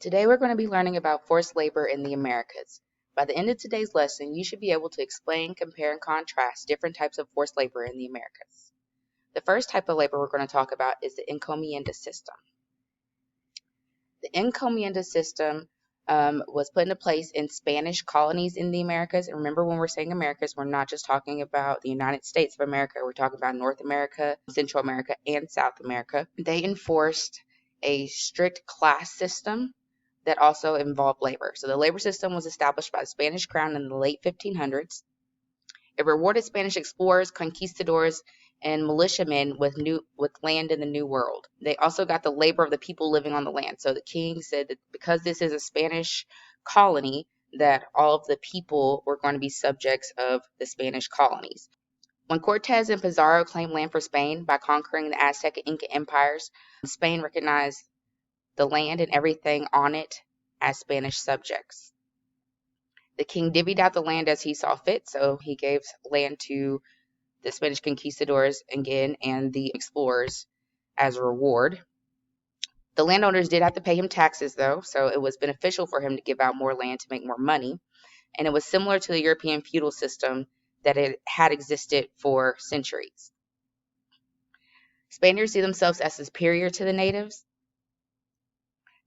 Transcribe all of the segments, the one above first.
Today we're going to be learning about forced labor in the Americas. By the end of today's lesson, you should be able to explain, compare, and contrast different types of forced labor in the Americas. The first type of labor we're going to talk about is the encomienda system. The encomienda system was put into place in Spanish colonies in the Americas. And remember, when we're saying Americas, we're not just talking about the United States of America. We're talking about North America, Central America, and South America. They enforced a strict class system that also involved labor. So the labor system was established by the Spanish crown in the late 1500s. It rewarded Spanish explorers, conquistadors, and militiamen with land in the New World. They also got the labor of the people living on the land. So the king said that because this is a Spanish colony, that all of the people were going to be subjects of the Spanish colonies. When Cortez and Pizarro claimed land for Spain by conquering the Aztec and Inca empires, Spain recognized the land and everything on it as Spanish subjects. The king divvied out the land as he saw fit, so he gave land to the Spanish conquistadors again and the explorers as a reward. The landowners did have to pay him taxes though, so it was beneficial for him to give out more land to make more money, and it was similar to the European feudal system that it had existed for centuries. Spaniards see themselves as superior to the natives.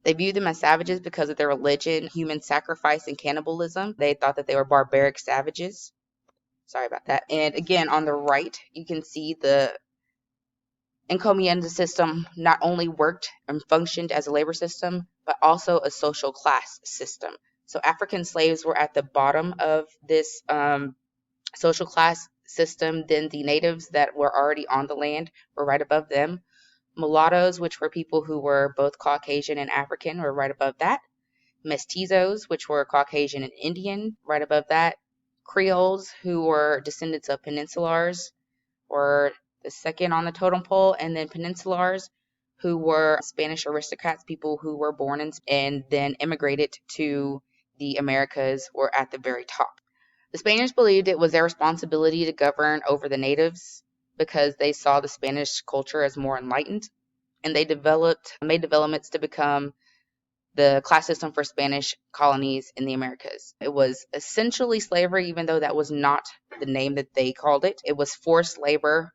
They viewed them as savages because of their religion, human sacrifice, and cannibalism. They thought that they were barbaric savages. Sorry about that. And again, on the right, you can see the encomienda system not only worked and functioned as a labor system, but also a social class system. So African slaves were at the bottom of this social class system. Then the natives that were already on the land were right above them. Mulattoes, which were people who were both Caucasian and African, were right above that. Mestizos, which were Caucasian and Indian, right above that. Creoles, who were descendants of Peninsulars, were the second on the totem pole. And then Peninsulars, who were Spanish aristocrats, people who were born and then immigrated to the Americas, were at the very top. The Spaniards believed it was their responsibility to govern over the natives because they saw the Spanish culture as more enlightened, and they made developments to become the class system for Spanish colonies in the Americas. It was essentially slavery, even though that was not the name that they called it. It was forced labor.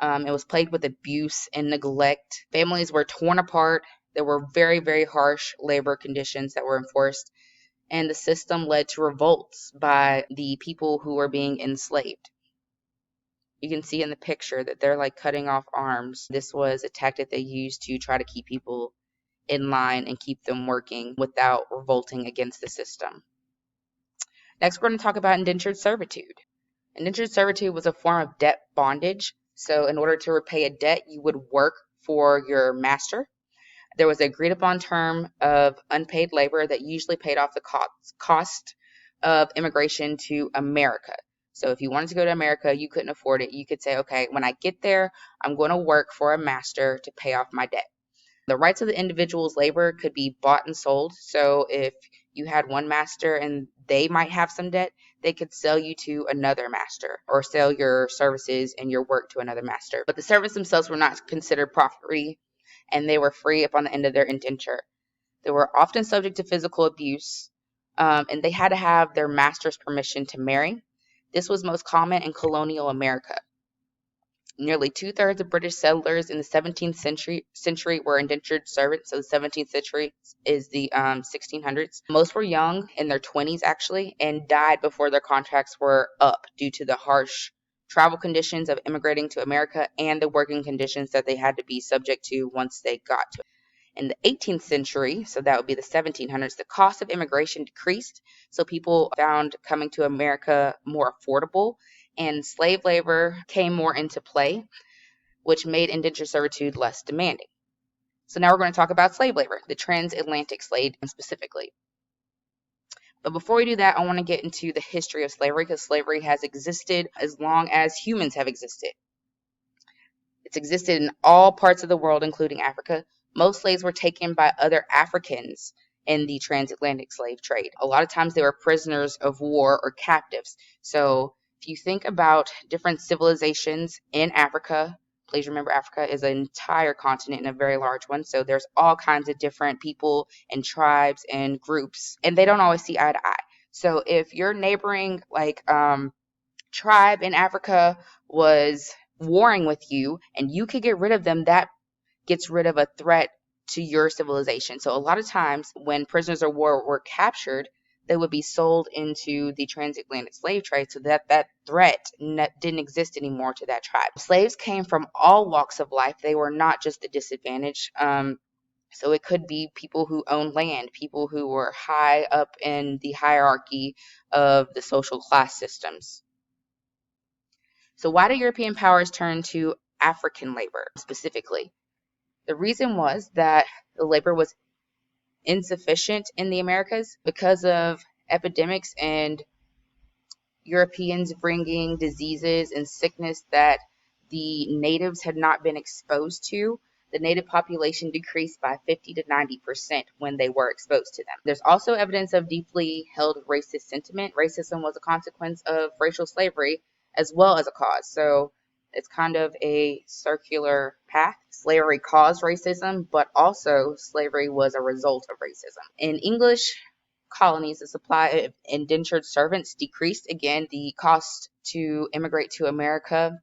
It was plagued with abuse and neglect. Families were torn apart. There were very, very harsh labor conditions that were enforced, and the system led to revolts by the people who were being enslaved. You can see in the picture that they're like cutting off arms. This was a tactic they used to try to keep people in line and keep them working without revolting against the system. Next, we're going to talk about indentured servitude. Indentured servitude was a form of debt bondage. So in order to repay a debt, you would work for your master. There was an agreed upon term of unpaid labor that usually paid off the cost of immigration to America. So if you wanted to go to America, you couldn't afford it. You could say, okay, when I get there, I'm going to work for a master to pay off my debt. The rights of the individual's labor could be bought and sold. So if you had one master and they might have some debt, they could sell you to another master or sell your services and your work to another master. But the servants themselves were not considered property, and they were free upon the end of their indenture. They were often subject to physical abuse, and they had to have their master's permission to marry. This was most common in colonial America. Nearly 2/3 of British settlers in the 17th century were indentured servants. So the 17th century is the 1600s. Most were young, in their 20s actually, and died before their contracts were up due to the harsh travel conditions of immigrating to America and the working conditions that they had to be subject to once they got to it. In the 18th century, so that would be the 1700s, the cost of immigration decreased, so people found coming to America more affordable, and slave labor came more into play, which made indentured servitude less demanding. So now we're going to talk about slave labor, the transatlantic slave specifically. But before we do that, I want to get into the history of slavery, because slavery has existed as long as humans have existed. It's existed in all parts of the world, including Africa. Most slaves were taken by other Africans in the transatlantic slave trade. A lot of times they were prisoners of war or captives. So if you think about different civilizations in Africa Please remember, Africa is an entire continent and a very large one. So there's all kinds of different people and tribes and groups, and they don't always see eye to eye. So if your neighboring tribe in Africa was warring with you and you could get rid of them, that gets rid of a threat to your civilization. So a lot of times when prisoners of war were captured, they would be sold into the transatlantic slave trade so that that threat didn't exist anymore to that tribe. Slaves came from all walks of life. They were not just the disadvantaged. So it could be people who owned land, people who were high up in the hierarchy of the social class systems. So why do European powers turn to African labor specifically? The reason was that the labor was insufficient in the Americas because of epidemics and Europeans bringing diseases and sickness that the natives had not been exposed to. The native population decreased by 50 to 90% when they were exposed to them. There's also evidence of deeply held racist sentiment. Racism was a consequence of racial slavery as well as a cause. So it's kind of a circular path. Slavery caused racism, but also slavery was a result of racism. In English colonies, the supply of indentured servants decreased. Again, the cost to immigrate to America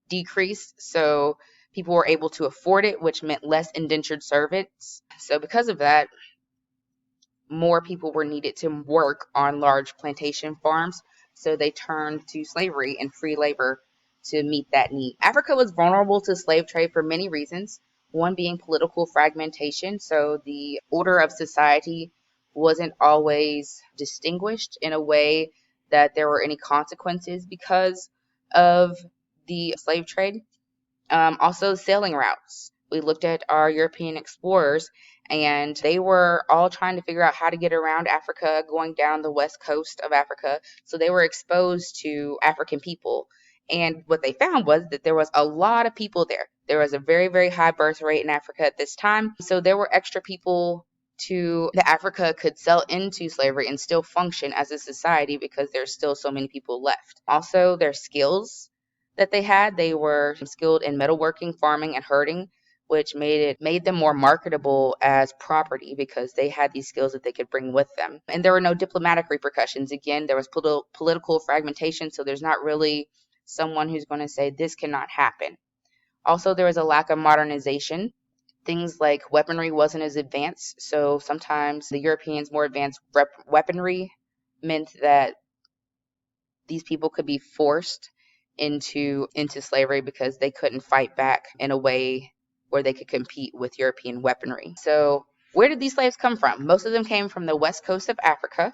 decreased, so people were able to afford it, which meant less indentured servants. So because of that, more people were needed to work on large plantation farms, so they turned to slavery and free labor to meet that need. Africa was vulnerable to slave trade for many reasons, one being political fragmentation. So the order of society wasn't always distinguished in a way that there were any consequences because of the slave trade. Also, sailing routes. We looked at our European explorers, and they were all trying to figure out how to get around Africa, going down the west coast of Africa. So they were exposed to African people. And what they found was that there was a lot of people there. There was a very, very high birth rate in Africa at this time. So there were extra people that Africa could sell into slavery and still function as a society because there's still so many people left. Also, their skills that they were skilled in metalworking, farming, and herding, which made them more marketable as property because they had these skills that they could bring with them. And there were no diplomatic repercussions. Again, there was political fragmentation, so there's not really someone who's going to say this cannot happen. Also, there was a lack of modernization. Things like weaponry wasn't as advanced, so sometimes the Europeans' more advanced weaponry meant that these people could be forced into slavery because they couldn't fight back in a way where they could compete with European weaponry. So where did these slaves come from? Most of them came from the west coast of Africa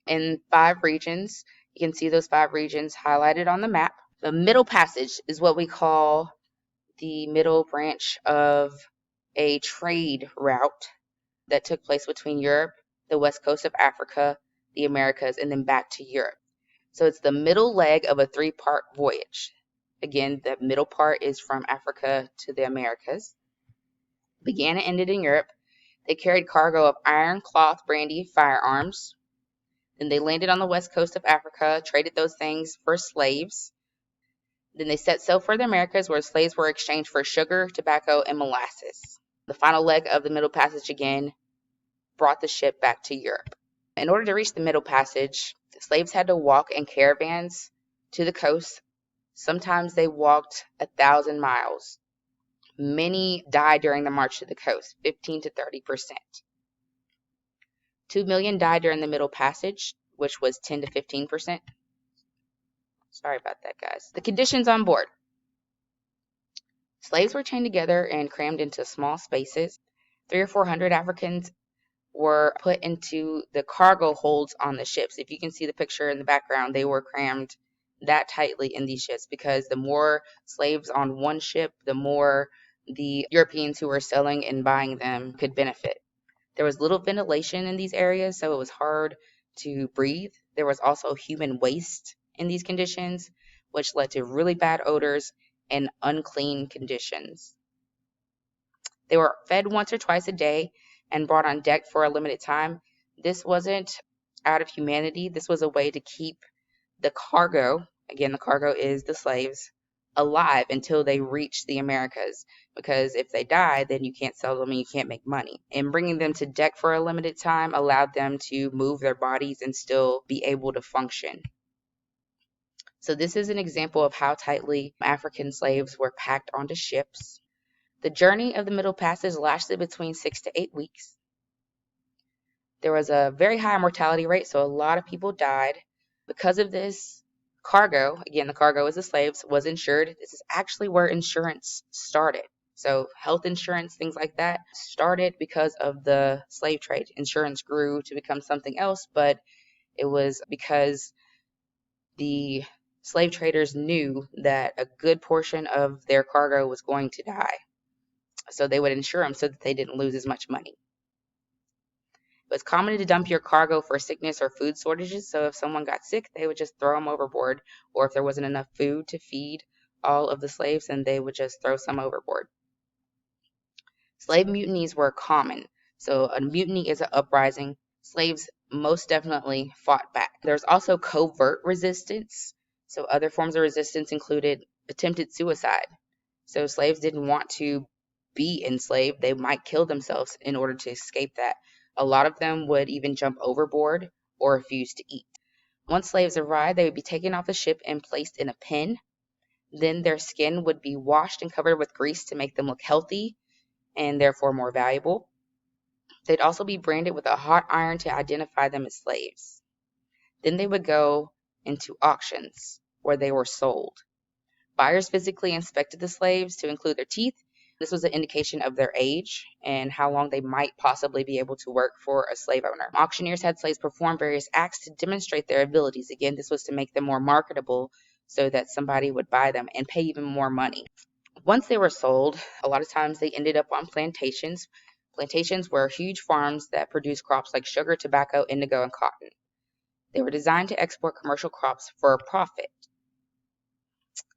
in 5 regions. You can see those 5 regions highlighted on the map. The Middle Passage is what we call the middle branch of a trade route that took place between Europe, the west coast of Africa, the Americas, and then back to Europe. So it's the middle leg of a 3-part voyage. Again, the middle part is from Africa to the Americas. Began and ended in Europe. They carried cargo of iron, cloth, brandy, firearms. Then they landed on the west coast of Africa, traded those things for slaves. Then they set sail for the Americas, where slaves were exchanged for sugar, tobacco, and molasses. The final leg of the Middle Passage again brought the ship back to Europe. In order to reach the Middle Passage, the slaves had to walk in caravans to the coast. Sometimes they walked 1,000 miles. Many died during the march to the coast, 15 to 30%. 2 million died during the Middle Passage, which was 10 to 15%. Sorry about that, guys. The conditions on board. Slaves were chained together and crammed into small spaces. 300 or 400 Africans were put into the cargo holds on the ships. If you can see the picture in the background, they were crammed that tightly in these ships because the more slaves on one ship, the more the Europeans who were selling and buying them could benefit. There was little ventilation in these areas, so it was hard to breathe. There was also human waste in these conditions, which led to really bad odors and unclean conditions. They were fed once or twice a day and brought on deck for a limited time. This wasn't out of humanity. This was a way to keep the cargo, again, the cargo is the slaves, alive until they reached the Americas, because if they die, then you can't sell them and you can't make money. And bringing them to deck for a limited time allowed them to move their bodies and still be able to function. So this is an example of how tightly African slaves were packed onto ships. The journey of the Middle Passage lasted between 6 to 8 weeks. There was a very high mortality rate, so a lot of people died. Because of this, cargo, again, the cargo is the slaves, was insured. This is actually where insurance started. So health insurance, things like that, started because of the slave trade. Insurance grew to become something else, but it was because the slave traders knew that a good portion of their cargo was going to die. So they would insure them so that they didn't lose as much money. It was common to dump your cargo for sickness or food shortages. So if someone got sick, they would just throw them overboard. Or if there wasn't enough food to feed all of the slaves, then they would just throw some overboard. Slave mutinies were common. So a mutiny is an uprising. Slaves most definitely fought back. There's also covert resistance. So other forms of resistance included attempted suicide. So slaves didn't want to be enslaved. They might kill themselves in order to escape that. A lot of them would even jump overboard or refuse to eat. Once slaves arrived, they would be taken off the ship and placed in a pen. Then their skin would be washed and covered with grease to make them look healthy and therefore more valuable. They'd also be branded with a hot iron to identify them as slaves. Then they would go into auctions where they were sold. Buyers physically inspected the slaves to include their teeth. This was an indication of their age and how long they might possibly be able to work for a slave owner. Auctioneers had slaves perform various acts to demonstrate their abilities. Again, this was to make them more marketable so that somebody would buy them and pay even more money. Once they were sold, a lot of times they ended up on plantations. Plantations were huge farms that produced crops like sugar, tobacco, indigo, and cotton. They were designed to export commercial crops for a profit.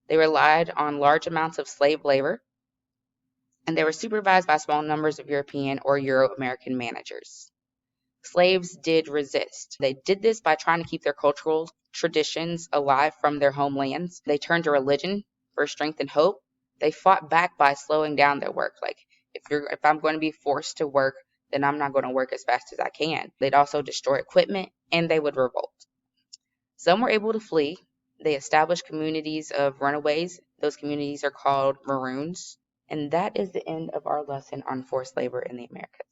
They relied on large amounts of slave labor, and they were supervised by small numbers of European or Euro-American managers. Slaves did resist. They did this by trying to keep their cultural traditions alive from their homelands. They turned to religion for strength and hope. They fought back by slowing down their work. Like, if I'm going to be forced to work, then I'm not going to work as fast as I can. They'd also destroy equipment, and they would revolt. Some were able to flee. They established communities of runaways. Those communities are called Maroons. And that is the end of our lesson on forced labor in the Americas.